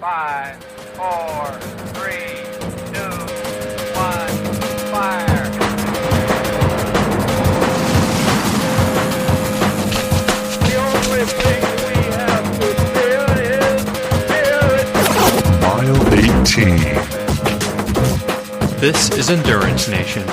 5, 4, 3, 2, 1, fire. The only thing we have to fear is spirit. Mile 18. This is Endurance Nation.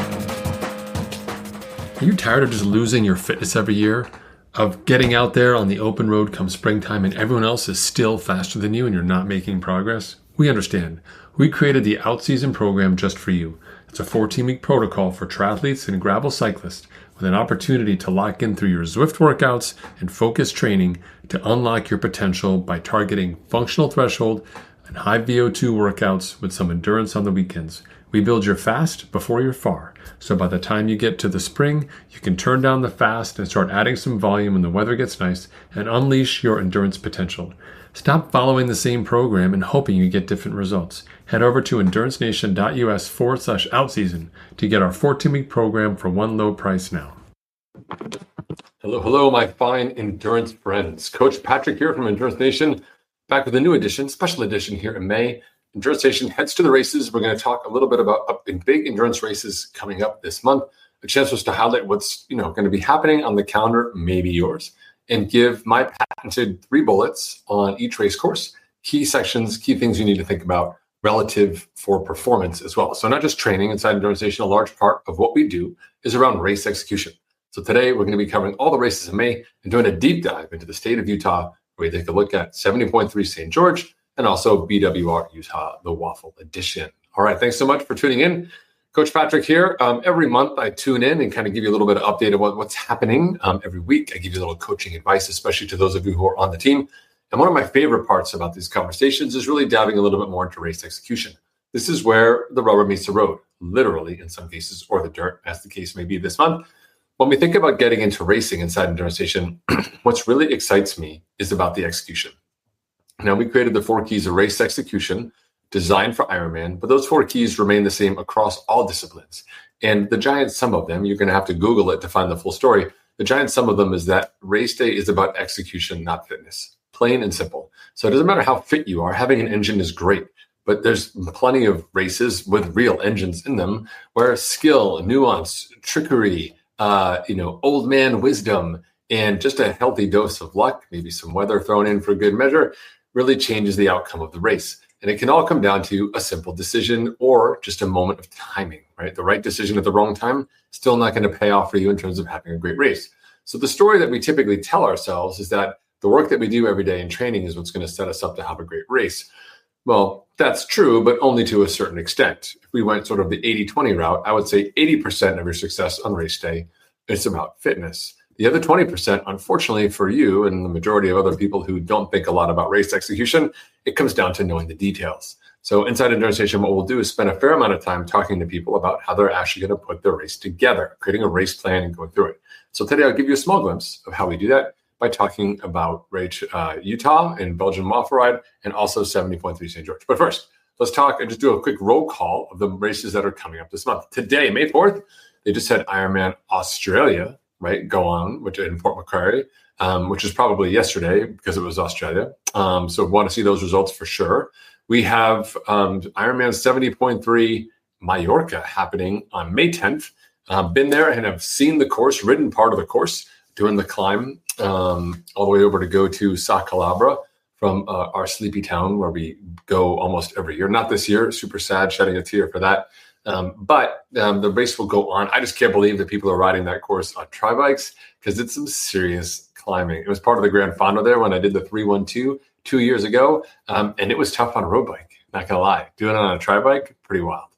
Are you tired of just losing your fitness every year? Of getting out there on the open road come springtime and everyone else is still faster than you and you're not making progress? We understand. We created the Outseason program just for you. It's a 14-week protocol for triathletes and gravel cyclists with an opportunity to lock in through your Zwift workouts and focused training to unlock your potential by targeting functional threshold and high VO2 workouts with some endurance on the weekends. We build your fast before you're far. So by the time you get to the spring, you can turn down the fast and start adding some volume when the weather gets nice and unleash your endurance potential. Stop following the same program and hoping you get different results. Head over to endurancenation.us/outseason to get our 14-week program for one low price now. Hello, my fine endurance friends. Coach Patrick here from Endurance Nation, back with a new edition, special edition here in May. Endurance Nation heads to the races. We're going to talk a little bit about big endurance races coming up this month. A chance for us to highlight what's going to be happening on the calendar, maybe yours, and give my patented 3 bullets on each race course, key sections, key things you need to think about relative for performance as well. So not just training inside Endurance Nation, a large part of what we do is around race execution. So today we're going to be covering all the races in May and doing a deep dive into the state of Utah, where we take a look at 70.3 St. George, and also BWR Utah, the Waffle Edition. All right, thanks so much for tuning in. Coach Patrick here. Every month I tune in and kind of give you a little bit of update of what's happening. Every week I give you a little coaching advice, especially to those of you who are on the team. And one of my favorite parts about these conversations is really diving a little bit more into race execution. This is where the rubber meets the road, literally in some cases, or the dirt, as the case may be this month. When we think about getting into racing inside Endurance Nation, what's really excites me is about the execution. Now, we created the 4 keys of race execution designed for Ironman, but those 4 keys remain the same across all disciplines. And the giant sum of them, you're going to have to Google it to find the full story. The giant sum of them is that race day is about execution, not fitness. Plain and simple. So it doesn't matter how fit you are. Having an engine is great, but there's plenty of races with real engines in them where skill, nuance, trickery, old man wisdom, and just a healthy dose of luck, maybe some weather thrown in for good measure, really changes the outcome of the race. And it can all come down to a simple decision or just a moment of timing, right? The right decision at the wrong time, still not going to pay off for you in terms of having a great race. So the story that we typically tell ourselves is that the work that we do every day in training is what's going to set us up to have a great race. Well, that's true, but only to a certain extent. If we went sort of the 80-20 route, I would say 80% of your success on race day is about fitness. The other 20%, unfortunately for you and the majority of other people who don't think a lot about race execution, it comes down to knowing the details. So inside Endurance Nation, what we'll do is spend a fair amount of time talking to people about how they're actually going to put their race together, creating a race plan and going through it. So today I'll give you a small glimpse of how we do that by talking about race Utah and Belgian Waffle Ride and also 70.3 St. George. But first, let's talk and just do a quick roll call of the races that are coming up this month. Today, May 4th, they just had Ironman Australia, right, go on, which in Port Macquarie, which is probably yesterday because it was Australia. So want to see those results for sure. We have Ironman 70.3 Mallorca happening on May 10th. Been there and have seen the course, ridden part of the course, doing the climb all the way over to go to Sa Calabra from our sleepy town where we go almost every year. Not this year, super sad, shedding a tear for that. But the race will go on. I just can't believe that people are riding that course on tri-bikes because it's some serious climbing. It was part of the Grand Fondo there when I did the 312 2 years ago. And it was tough on a road bike, not going to lie. Doing it on a tri-bike, pretty wild.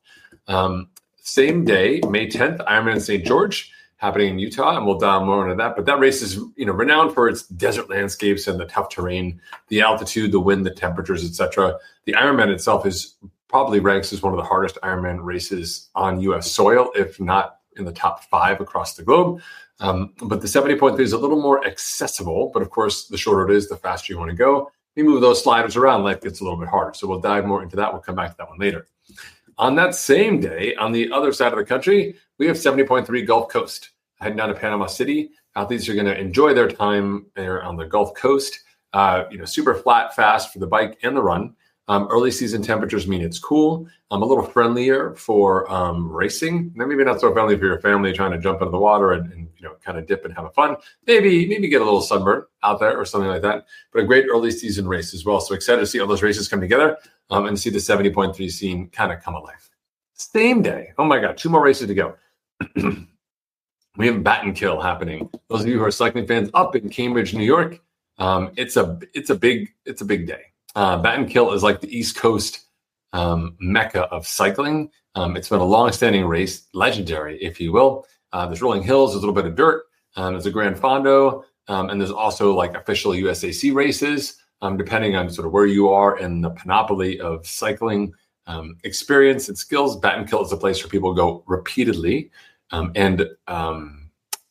Same day, May 10th, Ironman St. George happening in Utah, and we'll dive more into that. But that race is renowned for its desert landscapes and the tough terrain, the altitude, the wind, the temperatures, etc. The Ironman itself is probably ranks as one of the hardest Ironman races on U.S. soil, if not in the top 5 across the globe. But the 70.3 is a little more accessible. But of course, the shorter it is, the faster you want to go. You move those sliders around, life gets a little bit harder. So we'll dive more into that. We'll come back to that one later. On that same day, on the other side of the country, we have 70.3 Gulf Coast. Heading down to Panama City. Athletes are going to enjoy their time there on the Gulf Coast. Super flat, fast for the bike and the run. Early season temperatures mean it's cool. A little friendlier for racing. Maybe not so friendly for your family trying to jump into the water and kind of dip and have a fun. Maybe get a little sunburn out there or something like that. But a great early season race as well. So excited to see all those races come together and see the 70.3 scene kind of come alive. Same day. Oh my God, 2 more races to go. We have Bat and Kill happening. Those of you who are cycling fans up in Cambridge, New York, it's a big day. Bat and Kill is like the East Coast mecca of cycling. It's been a long-standing race, legendary, if you will. There's rolling hills, there's a little bit of dirt, there's a Grand Fondo, and there's also like official USAC races, depending on sort of where you are in the panoply of cycling experience and skills. Bat and Kill is a place where people go repeatedly and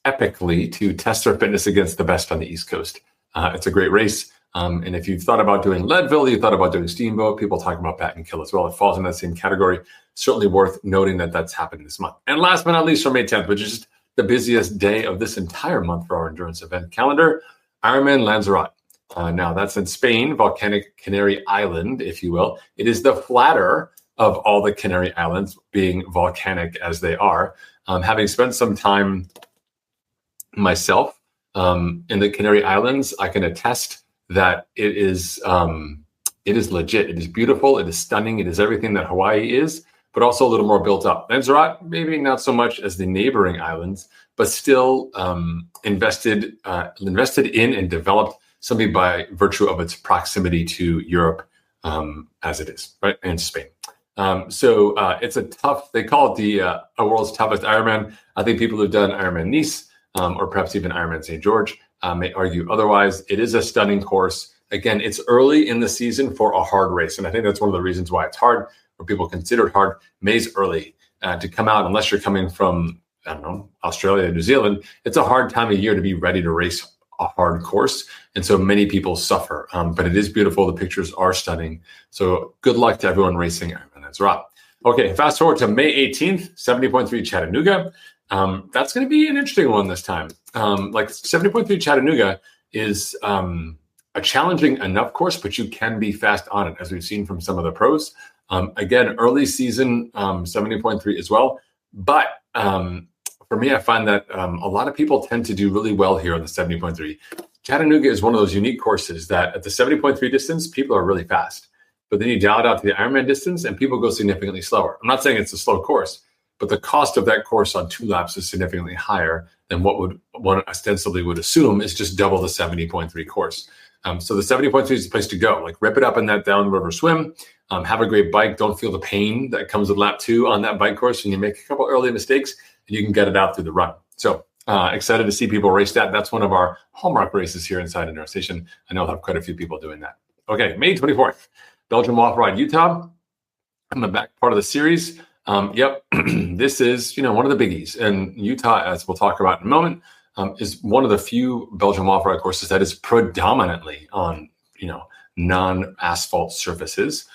epically to test their fitness against the best on the East Coast. It's a great race. And if you've thought about doing Leadville, you thought about doing Steamboat, people talk about Bat and Kill as well. It falls in that same category. Certainly worth noting that that's happening this month. And last but not least, from May 10th, which is just the busiest day of this entire month for our endurance event calendar, Ironman Lanzarote. Now, that's in Spain, volcanic Canary Island, if you will. It is the flatter of all the Canary Islands, being volcanic as they are. Having spent some time myself in the Canary Islands, I can attest that it is legit. It is beautiful. It is stunning. It is everything that Hawaii is, but also a little more built up. Lanzarote, maybe not so much as the neighboring islands, but still invested in and developed simply by virtue of its proximity to Europe as it is, right, and Spain. So it's a tough, they call it the a world's toughest Ironman. I think people who've done Ironman Nice or perhaps even Ironman St. George may argue otherwise. It is a stunning course. Again, it's early in the season for a hard race. And I think that's one of the reasons why it's hard, or people consider it hard. May's early to come out, unless you're coming from, I don't know, Australia, New Zealand. It's a hard time of year to be ready to race a hard course. And so many people suffer, but it is beautiful. The pictures are stunning. So good luck to everyone racing Ironman Lanzarote. Okay, fast forward to May 18th, 70.3 Chattanooga. That's going to be an interesting one this time. Like 70.3 Chattanooga is a challenging enough course, but you can be fast on it, as we've seen from some of the pros. Again, early season 70.3 as well. But for me, I find that a lot of people tend to do really well here on the 70.3. Chattanooga is one of those unique courses that at the 70.3 distance, people are really fast. But then you dial it out to the Ironman distance and people go significantly slower. I'm not saying it's a slow course, but the cost of that course on 2 laps is significantly higher than what one ostensibly would assume is just double the 70.3 course. So the 70.3 is the place to go. Like, rip it up in that downriver swim, have a great bike. Don't feel the pain that comes with lap 2 on that bike course. And you make a couple early mistakes and you can get it out through the run. So excited to see people race that. That's one of our hallmark races here inside Endurance Station. I know I'll have quite a few people doing that. Okay, May 24th, Belgium Off-Ride Utah. I'm the back part of the series. This is, one of the biggies. And Utah, as we'll talk about in a moment, is one of the few Belgium off-road courses that is predominantly on, non-asphalt surfaces.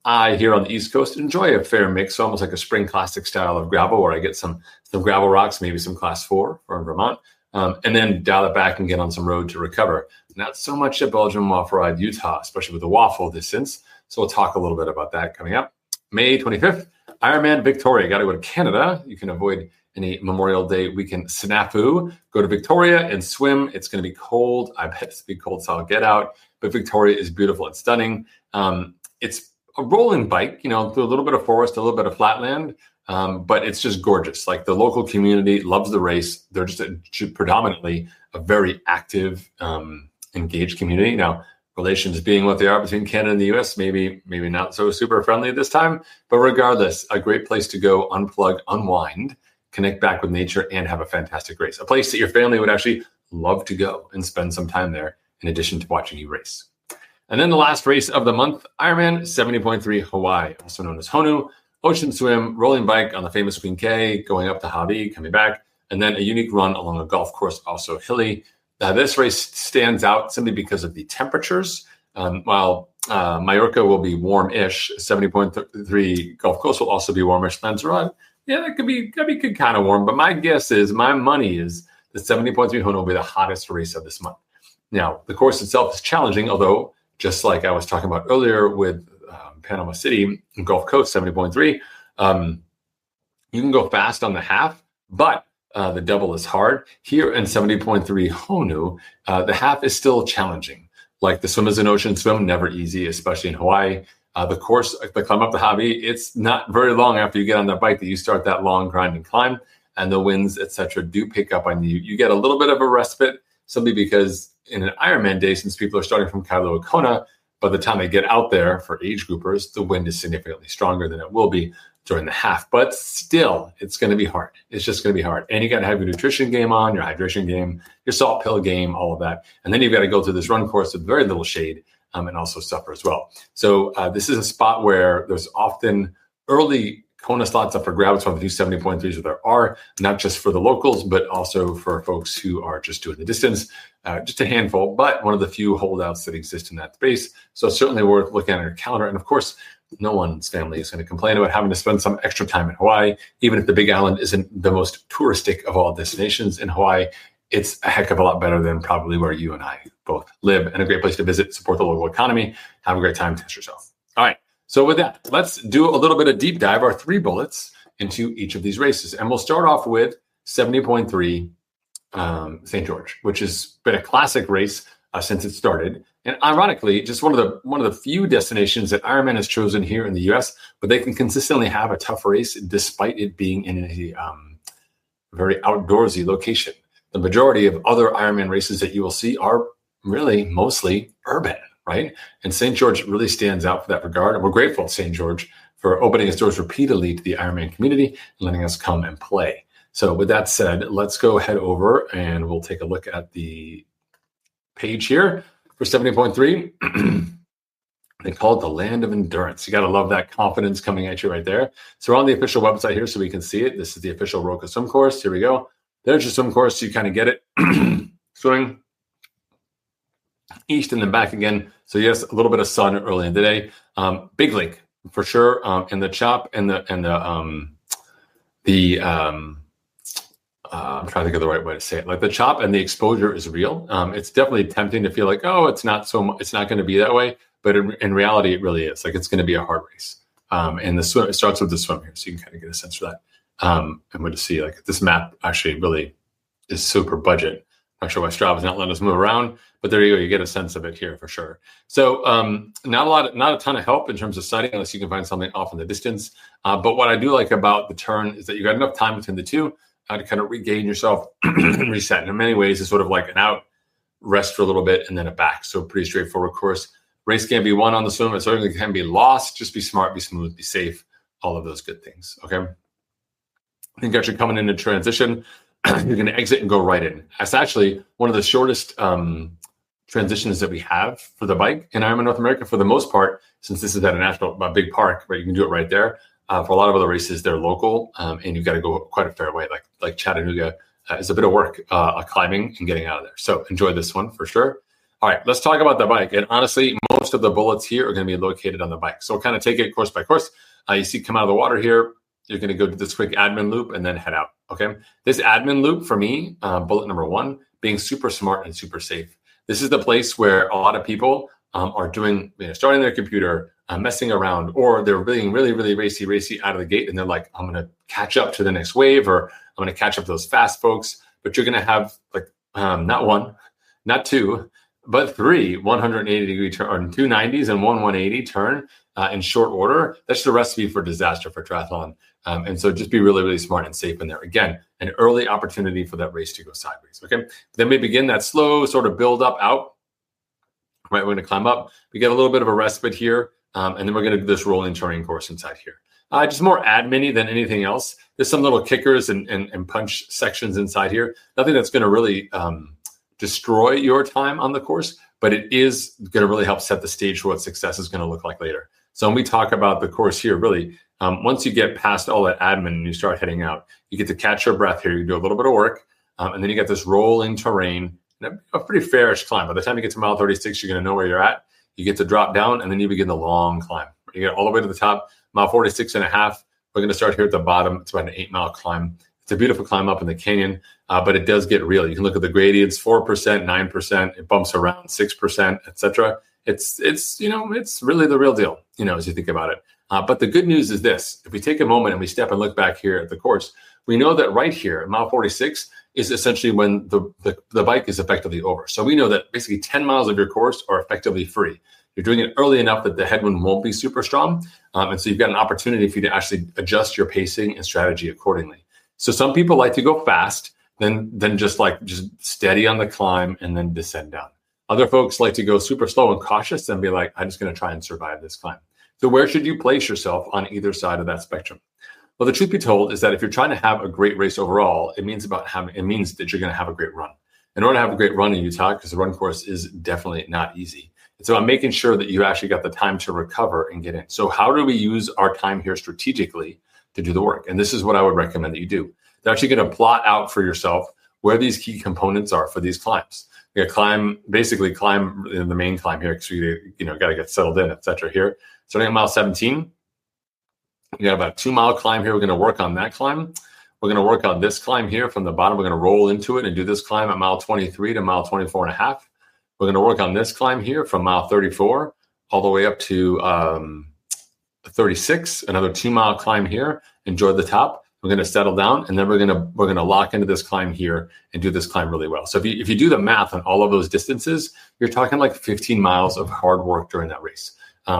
I, here on the East Coast, enjoy a fair mix, almost like a spring classic style of gravel, where I get some gravel rocks, maybe some class 4 from Vermont, and then dial it back and get on some road to recover. Not so much at Belgium off-ride Utah, especially with the waffle distance. So we'll talk a little bit about that coming up. May 25th, Ironman Victoria. Got to go to Canada. You can avoid any Memorial Day weekend snafu. Go to Victoria and swim. It's going to be cold. I bet it's going to be cold, so I'll get out. But Victoria is beautiful and stunning. It's a rolling bike, through a little bit of forest, a little bit of flatland, but it's just gorgeous. Like, the local community loves the race. They're just predominantly a very active, engaged community. Now, relations being what they are between Canada and the US, maybe not so super friendly this time, but regardless, a great place to go, unplug, unwind, connect back with nature, and have a fantastic race. A place that your family would actually love to go and spend some time there, in addition to watching you race. And then the last race of the month, Ironman 70.3 Hawaii, also known as Honu, ocean swim, rolling bike on the famous Queen K, going up to Hawaii, coming back, and then a unique run along a golf course, also hilly. This race stands out simply because of the temperatures. While Mallorca will be warm-ish, 70.3 Gulf Coast will also be warmish. Lanzarote, that could be kind of warm. But my money is the 70.3 Honu will be the hottest race of this month. Now, the course itself is challenging, although just like I was talking about earlier with Panama City, Gulf Coast, 70.3. You can go fast on the half, but the double is hard. Here in 70.3 Honu, the half is still challenging. Like the swim is an ocean swim, never easy, especially in Hawaii. The course, the climb up the Hawi, it's not very long after you get on that bike that you start that long grinding climb, and the winds, etc., do pick up on you. You get a little bit of a respite simply because in an Ironman day, since people are starting from Kailua Kona, by the time they get out there for age groupers, the wind is significantly stronger than it will be during the half. But still, it's going to be hard. It's just going to be hard. And you got to have your nutrition game on, your hydration game, your salt pill game, all of that. And then you've got to go through this run course with very little shade and also suffer as well. So this is a spot where there's often early Kona slots up for grabs on the 270.3s there are, not just for the locals, but also for folks who are just doing the distance. Just a handful, but one of the few holdouts that exist in that space. So certainly worth looking at your calendar. And of course, no one's family is going to complain about having to spend some extra time in Hawaii, even if the Big Island isn't the most touristic of all destinations in Hawaii. It's a heck of a lot better than probably where you and I both live, and a great place to visit, support the local economy, have a great time, test yourself. All right. So with that, let's do a little bit of deep dive, our 3 bullets into each of these races. And we'll start off with 70.3 St. George, which has been a classic race since it started. And ironically, just one of the few destinations that Ironman has chosen here in the US, but they can consistently have a tough race despite it being in a very outdoorsy location. The majority of other Ironman races that you will see are really mostly urban, right? And St. George really stands out for that regard. And we're grateful, St. George, for opening its doors repeatedly to the Ironman community and letting us come and play. So with that said, let's go head over and we'll take a look at the page here for 70.3. They call it the land of endurance. You got to love that confidence coming at you right there. So we're on the official website here so we can see it. This is the official Roka swim course. Here we go. There's your swim course. You kind of get it. Swimming east and then back again. So yes, a little bit of sun early in the day. Big lake for sure. And the chop and I'm trying to think of the right way to say it. Like the chop and the exposure is real. It's definitely tempting to feel like, oh, it's not going to be that way. But in reality, it really is. Like it's going to be a hard race. And the swim, it starts with the swim here. So you can kind of get a sense for that. I'm going to see like this map actually really is super budget. Not sure why Strava's not letting us move around, but there you go. You get a sense of it here for sure. So not a ton of help in terms of sighting unless you can find something off in the distance. But what I do like about the turn is that you got enough time between the two to kind of regain yourself and reset. And in many ways, it's sort of like an out, rest for a little bit, and then a back. So pretty straightforward course. Race can't be won on the swim. It certainly can be lost. Just be smart, be smooth, be safe. All of those good things. Okay. I think actually coming into transition, you're going to exit and go right in. That's actually one of the shortest transitions that we have for the bike in Ironman North America for the most part, since this is at a big park, but you can do it right there. For a lot of other races, they're local, and you've got to go quite a fair way. Like Chattanooga is a bit of work climbing and getting out of there. So enjoy this one for sure. All right, let's talk about the bike. And honestly, most of the bullets here are going to be located on the bike. So we'll kind of take it course by course. You see come out of the water here. You're going to go to this quick admin loop and then head out. Okay. This admin loop for me, bullet number 1, being super smart and super safe. This is the place where a lot of people are doing, starting their computer, messing around, or they're being really, really racy out of the gate. And they're like, I'm going to catch up to the next wave, or I'm going to catch up to those fast folks. But you're going to have like not 1, not 2, but 3 180-degree turn, 2 90s and 1 180 turn in short order. That's the recipe for disaster for triathlon. And so just be really, really smart and safe in there. Again, an early opportunity for that race to go sideways. Okay. Then we begin that slow sort of build up out. Right. We're going to climb up. We get a little bit of a respite here. And then we're going to do this rolling terrain course inside here. Just more admin-y than anything else. There's some little kickers and punch sections inside here. Nothing that's going to really destroy your time on the course, but it is going to really help set the stage for what success is going to look like later. So when we talk about the course here, really, once you get past all that admin and you start heading out, you get to catch your breath here. You do a little bit of work, and then you get this rolling terrain, and a pretty fairish climb. By the time you get to mile 36, you're going to know where you're at. You get to drop down, and then you begin the long climb. You get all the way to the top, mile 46 and a half. We're going to start here at the bottom. It's about an 8-mile climb. It's a beautiful climb up in the canyon, but it does get real. You can look at the gradients, 4%, 9%. It bumps around 6%, etc. it's really the real deal, as you think about it. But the good news is this: if we take a moment and we step and look back here at the course, we know that right here at mile 46 is essentially when the bike is effectively over. So we know that basically 10 miles of your course are effectively free. You're doing it early enough that the headwind won't be super strong. And so you've got an opportunity for you to actually adjust your pacing and strategy accordingly. So some people like to go fast, then just steady on the climb and then descend down. Other folks like to go super slow and cautious and be like, I'm just going to try and survive this climb. So where should you place yourself on either side of that spectrum? Well, the truth be told is that if you're trying to have a great race overall, it means that you're going to have a great run. In order to have a great run in Utah, because the run course is definitely not easy, it's about making sure that you actually got the time to recover and get in. So how do we use our time here strategically to do the work? And this is what I would recommend that you do. They're actually going to plot out for yourself where these key components are for these climbs. You're going to climb the main climb here because you got to get settled in, et cetera here. Starting at mile 17, you got about a 2 mile climb here. We're going to work on that climb. We're going to work on this climb here from the bottom. We're going to roll into it and do this climb at mile 23 to mile 24 and a half. We're going to work on this climb here from mile 34 all the way up to 36, another 2 mile climb here. Enjoy the top. We're going to settle down, and then we're going to lock into this climb here and do this climb really well. So if you do the math on all of those distances, you're talking like 15 miles of hard work during that race,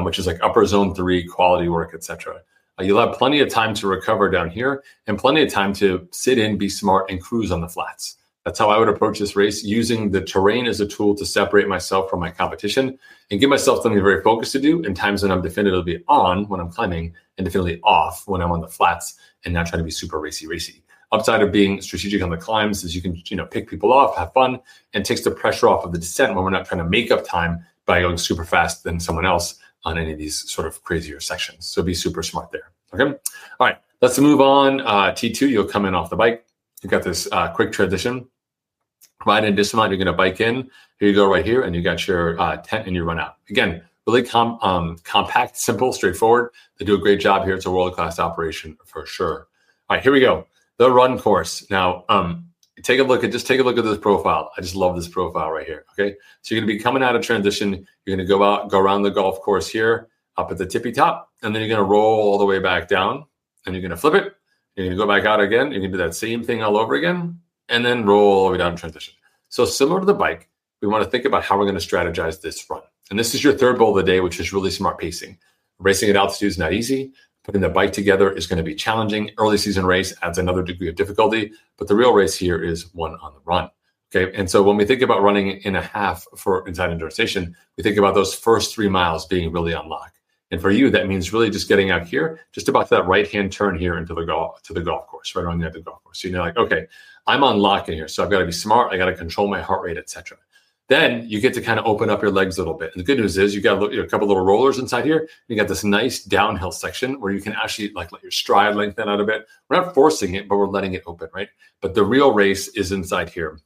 which is like upper zone 3 quality work, etc. You'll have plenty of time to recover down here and plenty of time to sit in, be smart, and cruise on the flats. That's how I would approach this race, using the terrain as a tool to separate myself from my competition and give myself something very focused to do in times when I'm definitively on when I'm climbing and definitively off when I'm on the flats and not trying to be super racy. Upside of being strategic on the climbs is you can pick people off, have fun, and takes the pressure off of the descent when we're not trying to make up time by going super fast than someone else on any of these sort of crazier sections. So be super smart there. Okay. All right. Let's move on. T2, you'll come in off the bike. You've got this quick transition. Ride and dismount, you're going to bike in. Here you go right here, and you got your tent and you run out. Again, really compact, simple, straightforward. They do a great job here. It's a world-class operation for sure. All right, here we go. The run course. Now, take a look at this profile. I just love this profile right here. Okay, so you're going to be coming out of transition. You're going to go around the golf course here, up at the tippy top, and then you're going to roll all the way back down, and you're going to flip it. You're going to go back out again. You're going to do that same thing all over again, and then roll all the way down in transition. So similar to the bike, we want to think about how we're going to strategize this run. And this is your third goal of the day, which is really smart pacing. Racing at altitude is not easy. Putting the bike together is going to be challenging. Early season race adds another degree of difficulty, but the real race here is one on the run. Okay, and so when we think about running in a half for inside endurance station, we think about those first 3 miles being really on lock. And for you, that means really just getting out here, just about that right-hand turn here into the golf course, right around the end of the golf course. So you're like, okay, I'm on lock in here, so I've got to be smart. I got to control my heart rate, etc. Then you get to kind of open up your legs a little bit. And the good news is you got a couple little rollers inside here. You got this nice downhill section where you can actually let your stride lengthen out a bit. We're not forcing it, but we're letting it open, right? But the real race is inside here.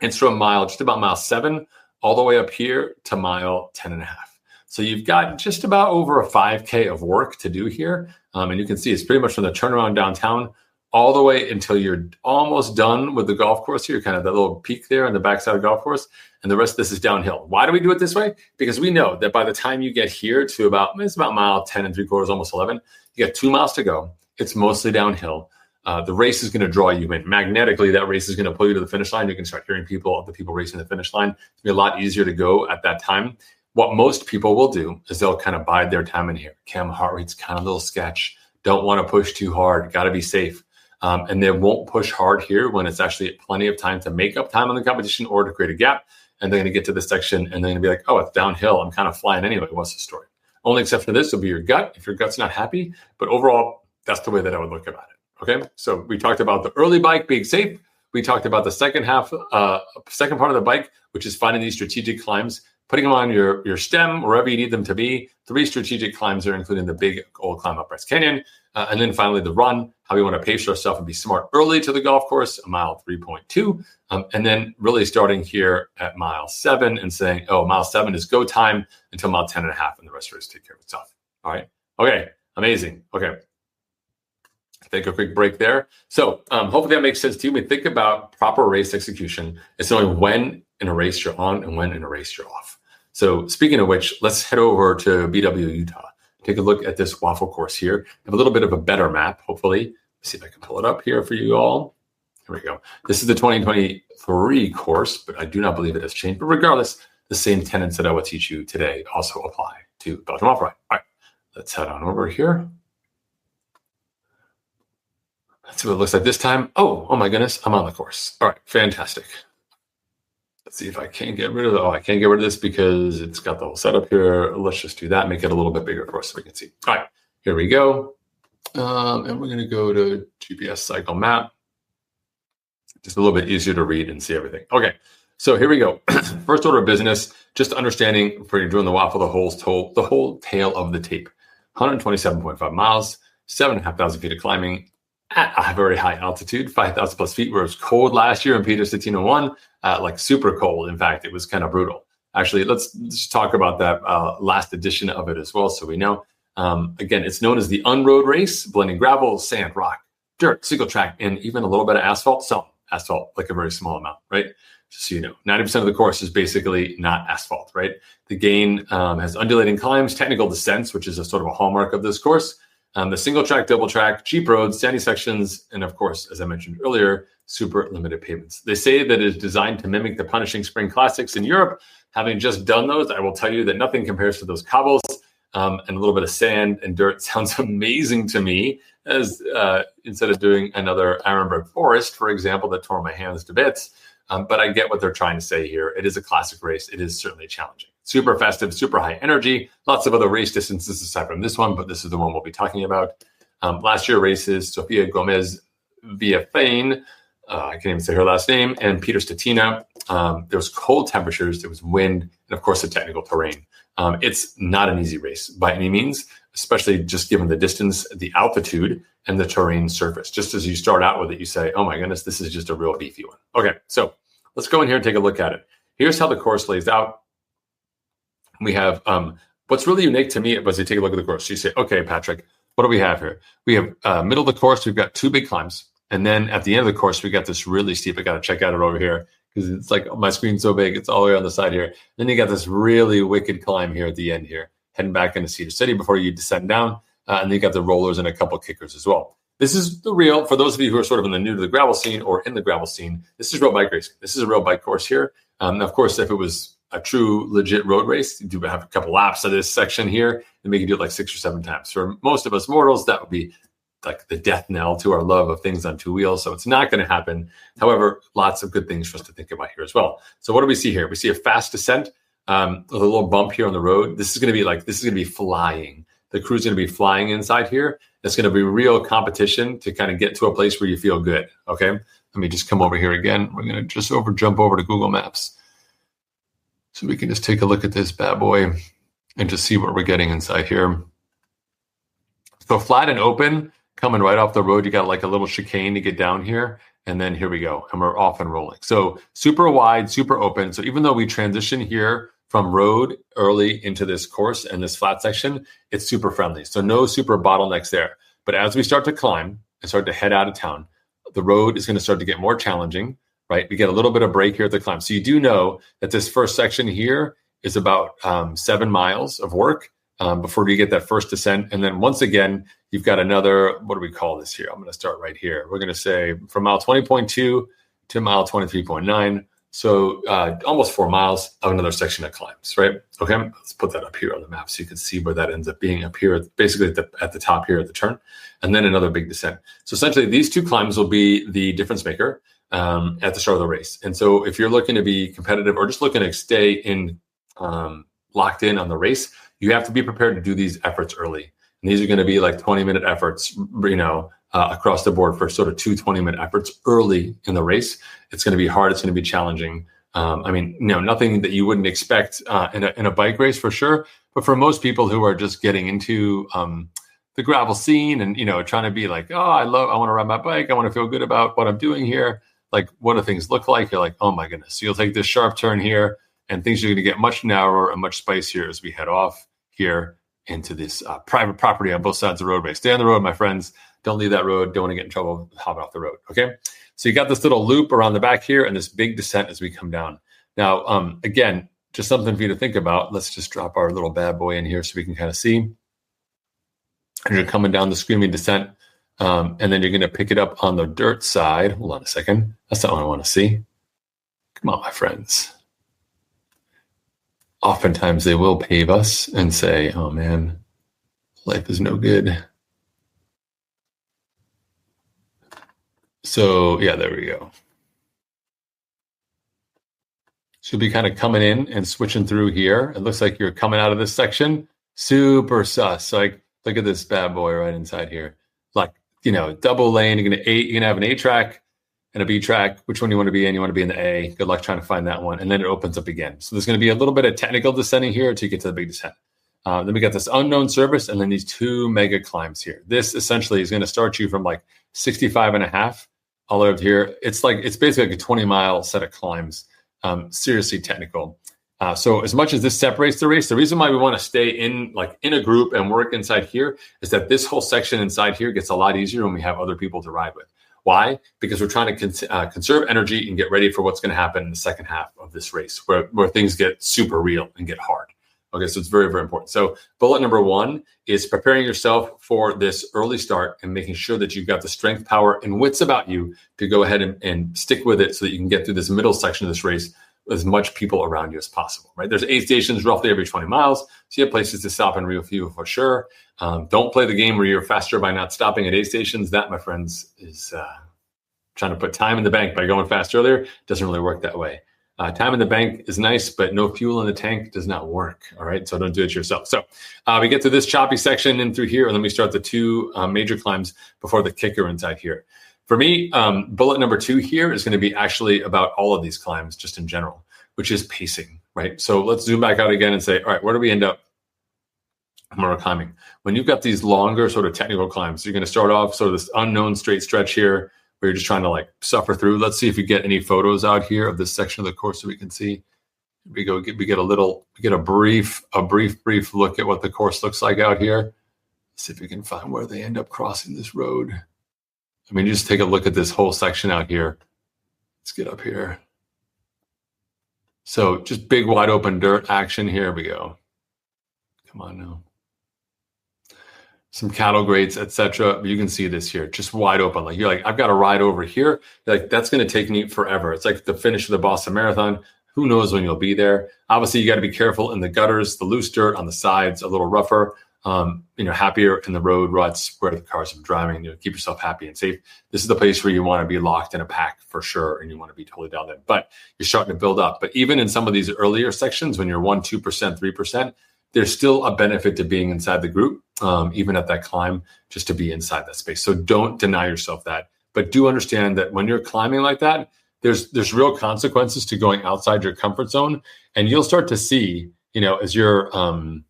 It's from just about mile 7 all the way up here to mile 10 and a half. So you've got just about over a 5K of work to do here. And you can see it's pretty much from the turnaround downtown all the way until you're almost done with the golf course here, kind of that little peak there on the backside of the golf course. And the rest of this is downhill. Why do we do it this way? Because we know that by the time you get here to about mile 10 3/4, almost 11, you got 2 miles to go. It's mostly downhill. The race is going to draw you in. Magnetically, that race is going to pull you to the finish line. You can start hearing the people racing the finish line. It's going to be a lot easier to go at that time. What most people will do is they'll kind of bide their time in here. Cam, heart rate's kind of a little sketch. Don't want to push too hard. Got to be safe. And they won't push hard here when it's actually plenty of time to make up time on the competition or to create a gap. And they're going to get to this section and they're going to be like, oh, it's downhill. I'm kind of flying anyway. What's the story? Only exception to this will be your gut if your gut's not happy. But overall, that's the way that I would look about it. Okay. So we talked about the early bike being safe. We talked about the second part of the bike, which is finding these strategic climbs, putting them on your stem, wherever you need them to be. 3 strategic climbs there, including the big old climb up Bryce Canyon. And then finally the run, how we want to pace ourselves and be smart early to the golf course, mile 3.2. And then really starting here at mile 7 and saying, oh, mile 7 is go time until mile 10 and a half, and the rest of it is take care of itself. All right. Okay. Amazing. Okay. Take a quick break there. So hopefully that makes sense to you. We think about proper race execution. It's knowing when in a race you're on and when in a race you're off. So speaking of which, let's head over to BWR Utah. Take a look at this waffle course here. I have a little bit of a better map, hopefully. Let's see if I can pull it up here for you all. Here we go. This is the 2023 course, but I do not believe it has changed. But regardless, the same tenets that I will teach you today also apply to Belgium Waffle Ride. All right, let's head on over here. Let's see what it looks like this time. Oh my goodness, I'm on the course. All right, fantastic. Let's see if I can get rid of it. Oh, I can't get rid of this because it's got the whole setup here. Let's just do that, make it a little bit bigger for us so we can see. All right, here we go. And we're going to go to GPS cycle map. Just a little bit easier to read and see everything. Okay, so here we go. First order of business, just understanding for you doing the waffle, the whole tail of the tape. 127.5 miles, 7,500 feet of climbing at a very high altitude, 5,000 plus feet, where it was cold last year in Peter 1601, like super cold. In fact, it was kind of brutal. Actually, let's just talk about that last edition of it as well so we know. Again, it's known as the unroad race, blending gravel, sand, rock, dirt, single track, and even a little bit of asphalt. Some asphalt, like a very small amount, right? Just so you know, 90% of the course is basically not asphalt, right? The gain has undulating climbs, technical descents, which is a sort of a hallmark of this course. The single track, double track, cheap roads, sandy sections, and of course, as I mentioned earlier, super limited pavements. They say that it is designed to mimic the punishing spring classics in Europe. Having just done those, I will tell you that nothing compares to those cobbles. And a little bit of sand and dirt sounds amazing to me, as instead of doing another Ironman Forest, for example, that tore my hands to bits. But I get what they're trying to say here. It is a classic race. It is certainly challenging. Super festive, super high energy. Lots of other race distances aside from this one, but this is the one we'll be talking about. Last year races, Sofia Gomez Villafane, I can't even say her last name, and Peter Stetina. There was cold temperatures, there was wind, and of course the technical terrain. It's not an easy race by any means, especially just given the distance, the altitude, and the terrain surface. Just as you start out with it, you say, oh my goodness, this is just a real beefy one. Okay, so let's go in here and take a look at it. Here's how the course lays out. We have, what's really unique to me was you take a look at the course. You say, okay, Patrick, what do we have here? We have middle of the course, we've got two big climbs. And then at the end of the course, we got this really steep, I got to check out it over here because it's like my screen's so big, it's all the way on the side here. Then you got this really wicked climb here at the end here, heading back into Cedar City before you descend down. And then you got the rollers and a couple kickers as well. This is the real, for those of you who are sort of in the new to the gravel scene or in the gravel scene, this is real bike racing. This is a real bike course here. Of course, if it was a true legit road race, you do have a couple laps of this section here and make you do it like 6 or 7 times. For most of us mortals, that would be like the death knell to our love of things on two wheels. So it's not going to happen. However, lots of good things for us to think about here as well. So what do we see here? We see a fast descent, with a little bump here on the road. This is going to be flying. The crew's going to be flying inside here. It's going to be real competition to kind of get to a place where you feel good. Okay. Let me just come over here again. We're going to just jump over to Google Maps. So we can just take a look at this bad boy and just see what we're getting inside here. So flat and open, coming right off the road, you got like a little chicane to get down here. And then here we go. And we're off and rolling. So super wide, super open. So even though we transition here from road early into this course and this flat section, it's super friendly. So no super bottlenecks there. But as we start to climb and start to head out of town, the road is going to start to get more challenging, right? We get a little bit of break here at the climb. So you do know that this first section here is about 7 miles of work before you get that first descent. And then once again, you've got another, what do we call this here? I'm going to start right here. We're going to say from mile 20.2 to mile 23.9. So almost 4 miles of another section of climbs, right? Okay, let's put that up here on the map so you can see where that ends up being up here, basically at the top here at the turn, and then another big descent. So essentially these two climbs will be the difference maker at the start of the race. And so if you're looking to be competitive or just looking to stay in locked in on the race, you have to be prepared to do these efforts early. And these are going to be like 20-minute efforts, across the board for sort of 2 20-minute efforts early in the race. It's going to be hard. It's going to be challenging. Nothing that you wouldn't expect in a bike race for sure. But for most people who are just getting into the gravel scene and, trying to be like, I want to ride my bike. I want to feel good about what I'm doing here. Like, what do things look like? You're like, oh my goodness. So you'll take this sharp turn here and things are going to get much narrower and much spicier as we head off here into this private property on both sides of the roadway. Stay on the road, my friends. Don't leave that road. Don't want to get in trouble hopping off the road. Okay. So you got this little loop around the back here and this big descent as we come down. Now, again, just something for you to think about. Let's just drop our little bad boy in here so we can kind of see. And you're coming down the screaming descent, and then you're going to pick it up on the dirt side. Hold on a second. That's not what I want to see. Come on, my friends. Oftentimes they will pave us and say, oh man, life is no good. So yeah, there we go. So you'll be kind of coming in and switching through here. It looks like you're coming out of this section. Super sus. Like, look at this bad boy right inside here. Like, double lane. You're gonna have an A track and a B track. Which one you want to be in? You want to be in the A. Good luck trying to find that one. And then it opens up again. So there's going to be a little bit of technical descending here to get to the big descent. Then we got this unknown service and then these 2 mega climbs here. This essentially is going to start you from like 65.5 all the way up here. It's basically like a 20-mile set of climbs. Seriously technical. So as much as this separates the race, the reason why we want to stay in a group and work inside here is that this whole section inside here gets a lot easier when we have other people to ride with. Why? Because we're trying to conserve energy and get ready for what's going to happen in the second half of this race where things get super real and get hard. Okay, so it's very, very important. So bullet number 1 is preparing yourself for this early start and making sure that you've got the strength, power, and wits about you to go ahead and stick with it so that you can get through this middle section of this race with as much people around you as possible, right? There's 8 stations roughly every 20 miles. So you have places to stop and refuel for sure. Don't play the game where you're faster by not stopping at 8 stations. That, my friends, is trying to put time in the bank by going fast earlier. Doesn't really work that way. Time in the bank is nice, but no fuel in the tank does not work. All right, so don't do it yourself. So we get to this choppy section in through here, and then we start the 2 major climbs before the kicker inside here. For me, bullet number 2 here is going to be actually about all of these climbs just in general, which is pacing, right? So let's zoom back out again and say, all right, where do we end up when we're climbing? When you've got these longer sort of technical climbs, you're going to start off sort of this unknown straight stretch here, where you're just trying to suffer through. Let's see if we get any photos out here of this section of the course so we can see. We get a brief look at what the course looks like out here. Let's see if we can find where they end up crossing this road. I mean, just take a look at this whole section out here. Let's get up here. So just big wide open dirt action. Here we go. Come on now. Some cattle grates, etc. You can see this here, just wide open. You're like, I've got to ride over here. You're like, that's going to take me forever. It's like the finish of the Boston Marathon. Who knows when you'll be there? Obviously, you got to be careful in the gutters, the loose dirt on the sides, a little rougher. Happier in the road ruts where the cars are driving. Keep yourself happy and safe. This is the place where you want to be locked in a pack for sure, and you want to be totally dialed in. But you're starting to build up. But even in some of these earlier sections, when you're 1%, 2%, 3%. There's still a benefit to being inside the group, even at that climb, just to be inside that space. So don't deny yourself that, but do understand that when you're climbing like that, there's real consequences to going outside your comfort zone, and you'll start to see, as you're kind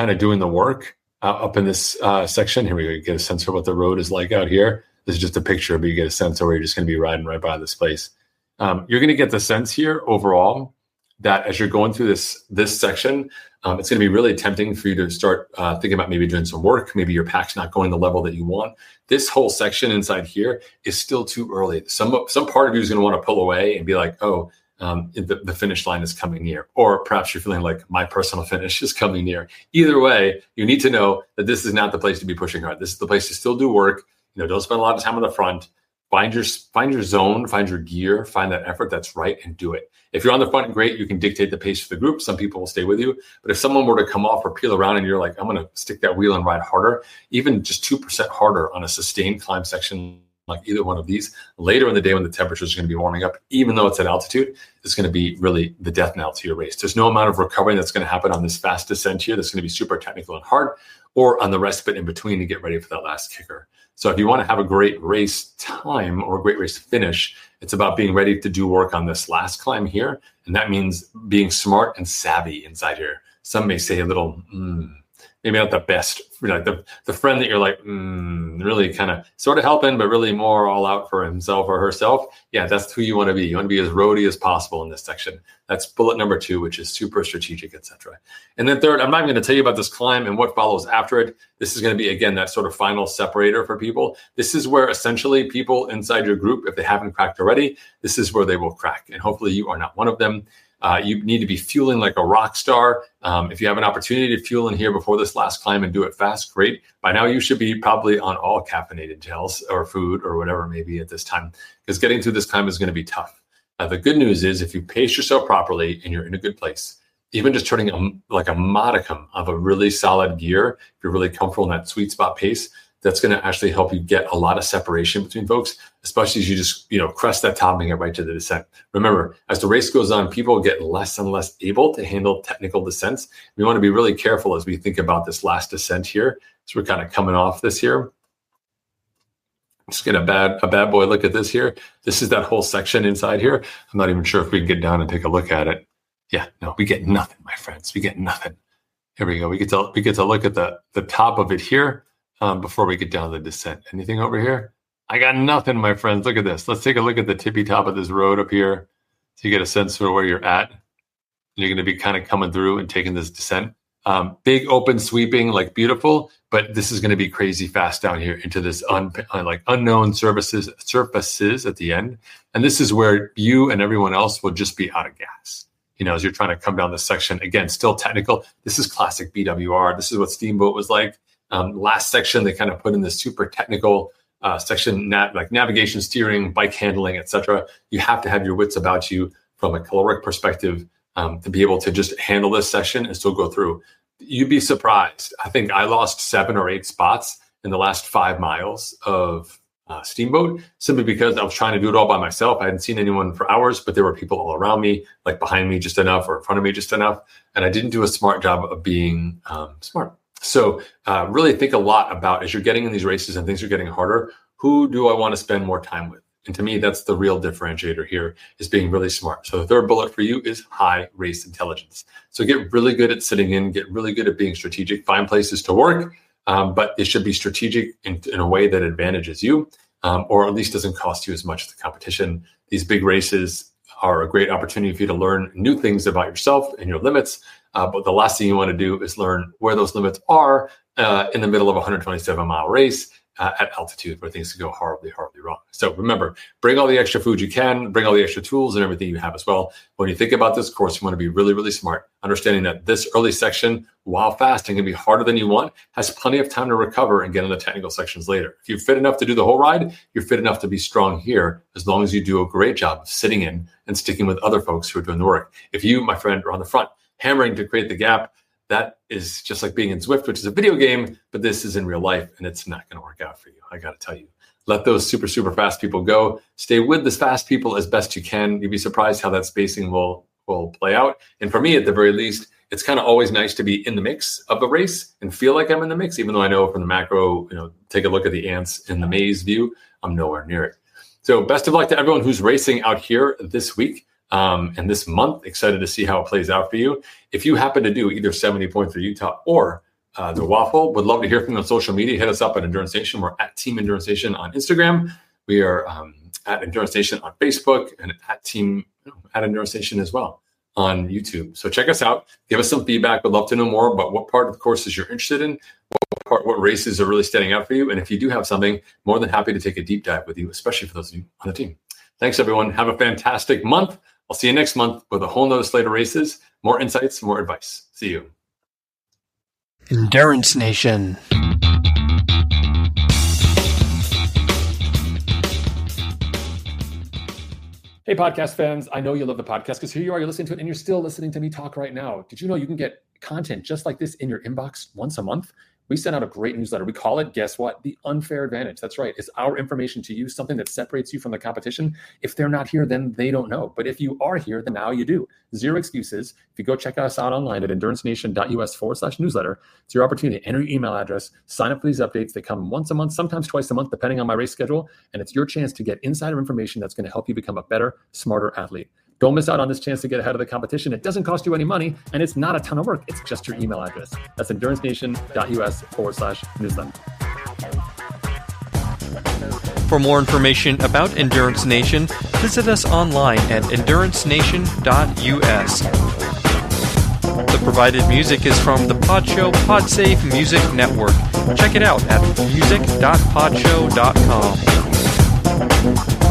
of doing the work up in this section. Here we go. You get a sense for what the road is like out here. This is just a picture, but you get a sense of where you're just going to be riding right by this place. You're going to get the sense here overall that as you're going through this section, it's going to be really tempting for you to start thinking about maybe doing some work. Maybe your pack's not going the level that you want. This whole section inside here is still too early. Some part of you is going to want to pull away and be like, the finish line is coming near. Or perhaps you're feeling like my personal finish is coming near. Either way, you need to know that this is not the place to be pushing hard. This is the place to still do work. Don't spend a lot of time on the front. Find your zone, find your gear, find that effort that's right, and do it. If you're on the front, great, you can dictate the pace for the group. Some people will stay with you. But if someone were to come off or peel around and you're like, I'm going to stick that wheel and ride harder, even just 2% harder on a sustained climb section like either one of these, later in the day when the temperature is going to be warming up, even though it's at altitude, it's going to be really the death knell to your race. There's no amount of recovery that's going to happen on this fast descent here that's going to be super technical and hard, or on the respite in between to get ready for that last kicker. So if you want to have a great race time or a great race finish, it's about being ready to do work on this last climb here. And that means being smart and savvy inside here. Some may say a little, maybe not the best, like the friend that you're like, really kind of sort of helping, but really more all out for himself or herself. Yeah, that's who you want to be. You want to be as roady as possible in this section. That's bullet number 2, which is super strategic, etc. And then third, I'm not going to tell you about this climb and what follows after it. This is going to be, again, that sort of final separator for people. This is where essentially people inside your group, if they haven't cracked already, this is where they will crack. And hopefully you are not one of them. You need to be fueling like a rock star. If you have an opportunity to fuel in here before this last climb and do it fast, great. By now, you should be probably on all caffeinated gels or food or whatever it may be at this time, because getting through this climb is going to be tough. The good news is if you pace yourself properly and you're in a good place, even just turning a modicum of a really solid gear, if you're really comfortable in that sweet spot pace, that's going to actually help you get a lot of separation between folks, especially as you just, crest that top and get right to the descent. Remember, as the race goes on, people get less and less able to handle technical descents. We want to be really careful as we think about this last descent here. So we're kind of coming off this here. Just get a bad boy look at this here. This is that whole section inside here. I'm not even sure if we can get down and take a look at it. Yeah, no, we get nothing, my friends. We get nothing. Here we go. We get to look at the top of it here before we get down the descent. Anything over here? I got nothing, my friends. Look at this. Let's take a look at the tippy top of this road up here so you get a sense for where you're at. You're going to be kind of coming through and taking this descent. Big, open, sweeping, like beautiful, but this is going to be crazy fast down here into this unknown surfaces at the end. And this is where you and everyone else will just be out of gas. As you're trying to come down this section, again, still technical. This is classic BWR. This is what Steamboat was like. Last section, they kind of put in this super technical section, like navigation, steering, bike handling, etc. You have to have your wits about you from a caloric perspective to be able to just handle this session and still go through. You'd be surprised. I think I lost 7 or 8 spots in the last 5 miles of Steamboat, simply because I was trying to do it all by myself. I hadn't seen anyone for hours, but there were people all around me, like behind me just enough or in front of me just enough. And I didn't do a smart job of being smart. So really think a lot about, as you're getting in these races and things are getting harder, who do I want to spend more time with? And to me, that's the real differentiator here, is being really smart. So the third bullet for you is high race intelligence. So get really good at sitting in, get really good at being strategic, find places to work, but it should be strategic in a way that advantages you, or at least doesn't cost you as much as the competition. These big races are a great opportunity for you to learn new things about yourself and your limits. But the last thing you want to do is learn where those limits are in the middle of a 127-mile race at altitude, where things can go horribly, horribly wrong. So remember, bring all the extra food you can, bring all the extra tools and everything you have as well. When you think about this course, you want to be really, really smart, understanding that this early section, while fast and can be harder than you want, has plenty of time to recover and get in the technical sections later. If you're fit enough to do the whole ride, you're fit enough to be strong here, as long as you do a great job of sitting in and sticking with other folks who are doing the work. If you, my friend, are on the front, hammering to create the gap, that is just like being in Zwift, which is a video game, but this is in real life, and it's not going to work out for you. I got to tell you, let those super, super fast people go. Stay with the fast people as best you can. You'd be surprised how that spacing will play out. And for me, at the very least, it's kind of always nice to be in the mix of the race and feel like I'm in the mix, even though I know from the macro, take a look at the ants in the maze view, I'm nowhere near it. So best of luck to everyone who's racing out here this week. And this month, excited to see how it plays out for you. If you happen to do either 70 points for Utah or the Waffle, would love to hear from you on social media. Hit us up at Endurance Nation. We're at Team Endurance Nation on Instagram. We are at Endurance Nation on Facebook, and at Endurance Nation as well on YouTube. So check us out. Give us some feedback. Would love to know more about what part of the courses you're interested in, what races are really standing out for you. And if you do have something, more than happy to take a deep dive with you, especially for those of you on the team. Thanks, everyone. Have a fantastic month. I'll see you next month with a whole nother slate of races, more insights, more advice. See you. Endurance Nation. Hey, podcast fans. I know you love the podcast because here you are, you're listening to it and you're still listening to me talk right now. Did you know you can get content just like this in your inbox once a month? We send out a great newsletter. We call it, guess what? The Unfair Advantage. That's right. It's our information to you, something that separates you from the competition. If they're not here, then they don't know. But if you are here, then now you do. Zero excuses. If you go check us out online at endurancenation.us/newsletter, it's your opportunity to enter your email address, sign up for these updates. They come once a month, sometimes twice a month, depending on my race schedule. And it's your chance to get insider information that's going to help you become a better, smarter athlete. Don't miss out on this chance to get ahead of the competition. It doesn't cost you any money, and it's not a ton of work. It's just your email address. That's endurancenation.us/newsletter. For more information about Endurance Nation, visit us online at endurancenation.us. The provided music is from the Podshow Podsafe Music Network. Check it out at music.podshow.com.